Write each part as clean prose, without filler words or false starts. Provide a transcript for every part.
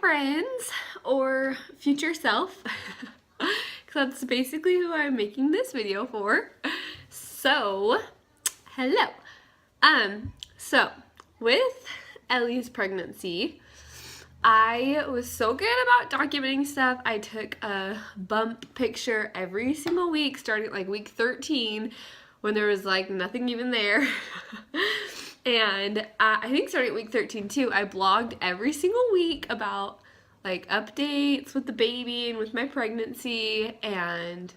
friends or future self, because that's basically who I'm making this video for. So, hello. So with Ellie's pregnancy, I was so good about documenting stuff. I took a bump picture every single week, starting at like week 13, when there was like nothing even there. And I think starting at week 13 too, I blogged every single week about like updates with the baby and with my pregnancy, and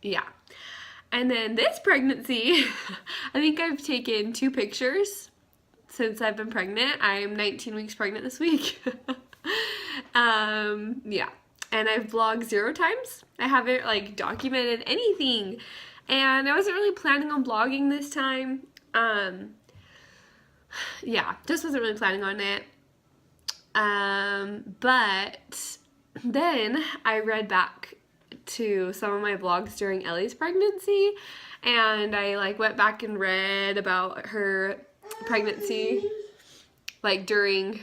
yeah. And then this pregnancy, I think I've taken 2 pictures since I've been pregnant. I'm 19 weeks pregnant this week. Yeah. And I've vlogged 0 times. I haven't like documented anything. And I wasn't really planning on vlogging this time. Yeah, just wasn't really planning on it. But then I read back to some of my vlogs during Ellie's pregnancy, and I like went back and read about her pregnancy like during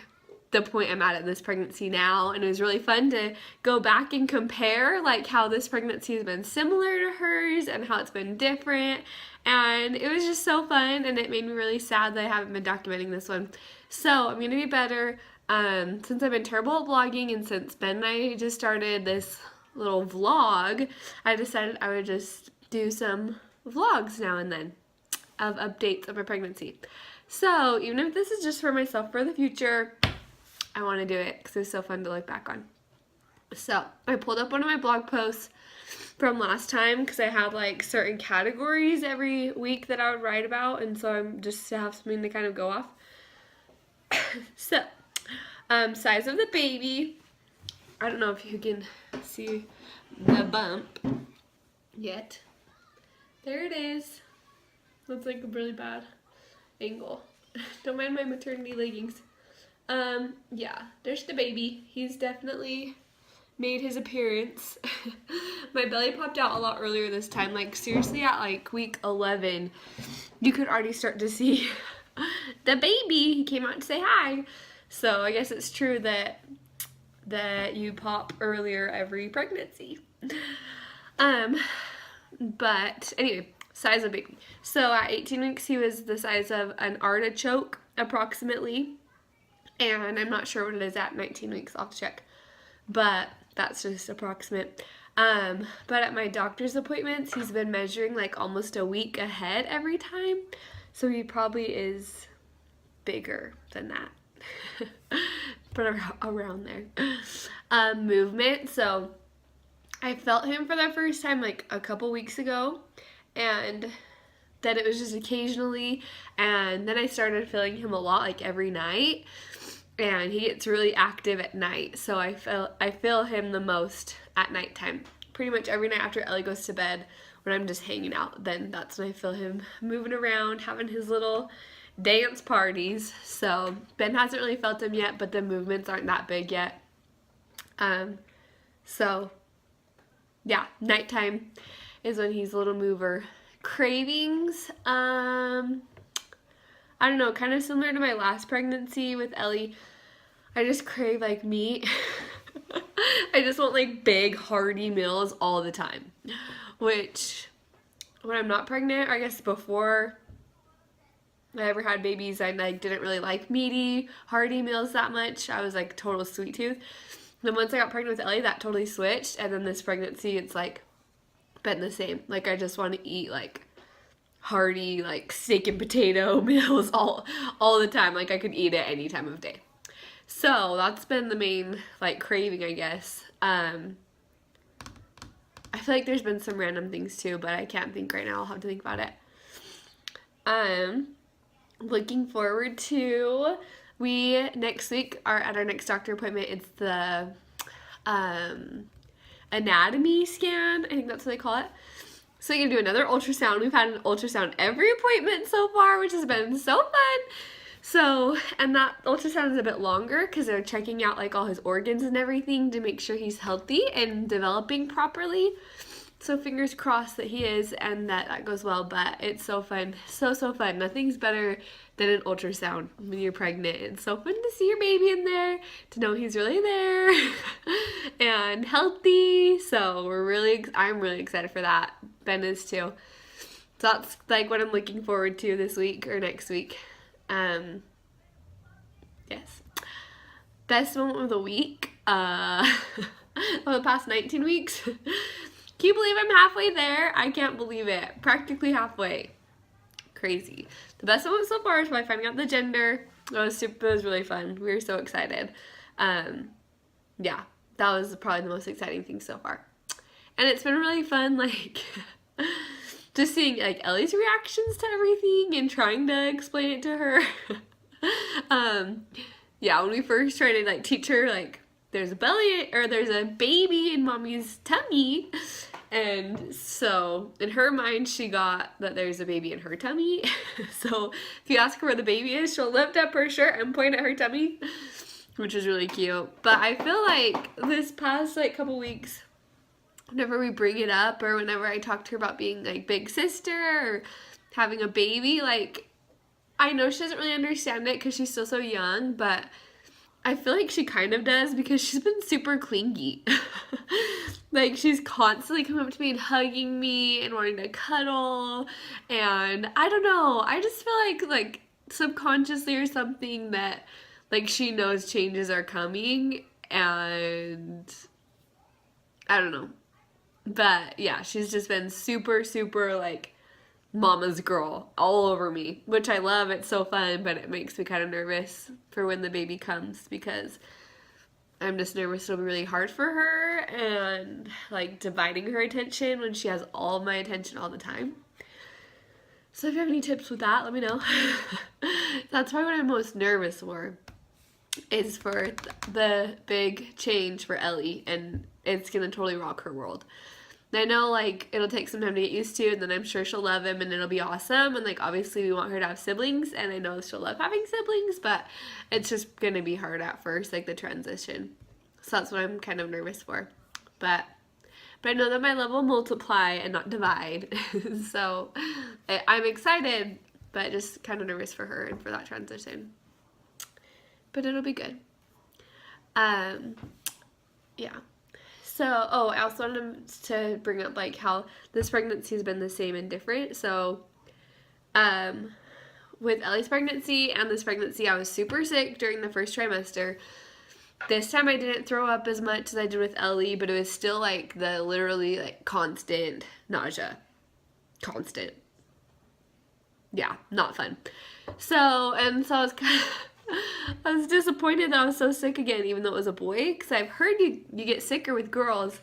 the point I'm at in this pregnancy now, and it was really fun to go back and compare like how this pregnancy has been similar to hers and how it's been different, and it was just so fun, and it made me really sad that I haven't been documenting this one. So I'm gonna be better. Since I've been terrible at vlogging, and since Ben and I just started this little vlog, I decided I would just do some vlogs now and then of updates of my pregnancy. So even if this is just for myself for the future, I want to do it because it's so fun to look back on. So I pulled up one of my blog posts from last time because I had like certain categories every week that I would write about, and so I'm just to have something to kind of go off. So size of the baby. I don't know if you can see the bump yet. There it is. That's like a really bad angle. Don't mind my maternity leggings. Yeah, there's the baby. He's definitely made his appearance. My belly popped out a lot earlier this time. Like seriously, at like week 11, you could already start to see the baby. He came out to say hi. So I guess it's true that you pop earlier every pregnancy. But anyway, size of baby. So at 18 weeks, he was the size of an artichoke, approximately. And I'm not sure what it is at 19 weeks, I'll have to check. But that's just approximate. But at my doctor's appointments, he's been measuring like almost a week ahead every time. So he probably is bigger than that. But around there. Movement. So I felt him for the first time like a couple weeks ago, and then it was just occasionally, and then I started feeling him a lot like every night, and he gets really active at night, so I feel him the most at nighttime. Pretty much every night after Ellie goes to bed, when I'm just hanging out, then that's when I feel him moving around, having his little dance parties. So Ben hasn't really felt them yet, but the movements aren't that big yet. So yeah, nighttime is when he's a little mover. Cravings, I don't know, kind of similar to my last pregnancy with Ellie. I just crave like meat. I just want like big hearty meals all the time, which when I'm not pregnant, or I guess before I ever had babies, I like didn't really like meaty, hearty meals that much. I was like total sweet tooth. Then once I got pregnant with Ellie, that totally switched. And then this pregnancy, it's like been the same. Like I just want to eat like hearty, like steak and potato meals all the time. Like I could eat it any time of day. So that's been the main like craving, I guess. I feel like there's been some random things too, but I can't think right now. I'll have to think about it. Looking forward to, we next week are at our next doctor appointment. It's the anatomy scan, I think that's what they call it. So you're gonna do another ultrasound. We've had an ultrasound every appointment so far, which has been so fun. So, and that ultrasound is a bit longer because they're checking out like all his organs and everything to make sure he's healthy and developing properly. So fingers crossed that he is and that goes well, but it's so fun. So fun. Nothing's better than an ultrasound when you're pregnant. It's so fun to see your baby in there, to know he's really there and healthy. So I'm really excited for that. Ben is too. So that's like what I'm looking forward to this week or next week. Yes. Best moment of the week. Of the past 19 weeks. Can you believe I'm halfway there? I can't believe it. Practically halfway. Crazy. The best moment so far is by finding out the gender. It was really fun. We were so excited. Yeah, that was probably the most exciting thing so far. And it's been really fun, like, just seeing, like, Ellie's reactions to everything and trying to explain it to her. Yeah, when we first tried to, like, teach her, like, there's a baby in mommy's tummy. And so in her mind, she got that there's a baby in her tummy. So if you ask her where the baby is, she'll lift up her shirt and point at her tummy, which is really cute. But I feel like this past like couple weeks, whenever we bring it up or whenever I talk to her about being like big sister or having a baby, like I know she doesn't really understand it because she's still so young, but I feel like she kind of does because she's been super clingy. Like, she's constantly coming up to me and hugging me and wanting to cuddle. And I don't know. I just feel like subconsciously or something that, like, she knows changes are coming. And I don't know. But, yeah, she's just been super, super, like, mama's girl all over me, which I love. It's so fun, but it makes me kind of nervous for when the baby comes because I'm just nervous it'll be really hard for her and like dividing her attention when she has all my attention all the time. So if you have any tips with that, let me know. That's probably what I'm most nervous for, is for the big change for Ellie, and it's gonna totally rock her world. I know, like, it'll take some time to get used to, and then I'm sure she'll love him, and it'll be awesome, and, like, obviously we want her to have siblings, and I know she'll love having siblings, but it's just gonna be hard at first, like, the transition. So that's what I'm kind of nervous for. But I know that my love will multiply and not divide, so I'm excited, but just kind of nervous for her and for that transition. But it'll be good. Yeah. So, I also wanted to bring up, like, how this pregnancy has been the same and different. So, with Ellie's pregnancy and this pregnancy, I was super sick during the first trimester. This time I didn't throw up as much as I did with Ellie, but it was still, like, the literally, like, constant nausea. Constant. Yeah, not fun. So I was kind of... I was disappointed that I was so sick again, even though it was a boy, because I've heard you get sicker with girls,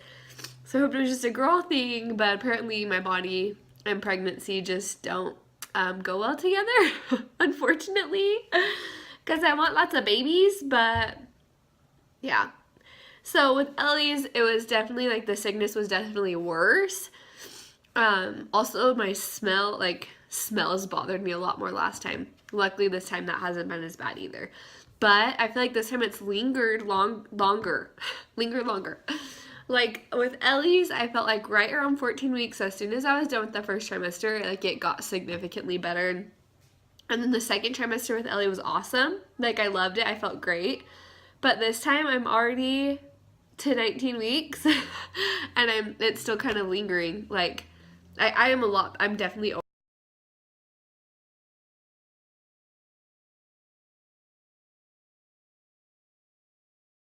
so I hoped it was just a girl thing, but apparently my body and pregnancy just don't go well together, unfortunately, because I want lots of babies, but yeah. So with Ellie's, it was definitely, like, the sickness was definitely worse. Also, my smells bothered me a lot more last time. Luckily, this time that hasn't been as bad either. But I feel like this time it's lingered longer. Like, with Ellie's, I felt like right around 14 weeks, as soon as I was done with the first trimester, like, it got significantly better. And then the second trimester with Ellie was awesome. Like, I loved it. I felt great. But this time, I'm already to 19 weeks, and it's still kind of lingering. Like, I'm definitely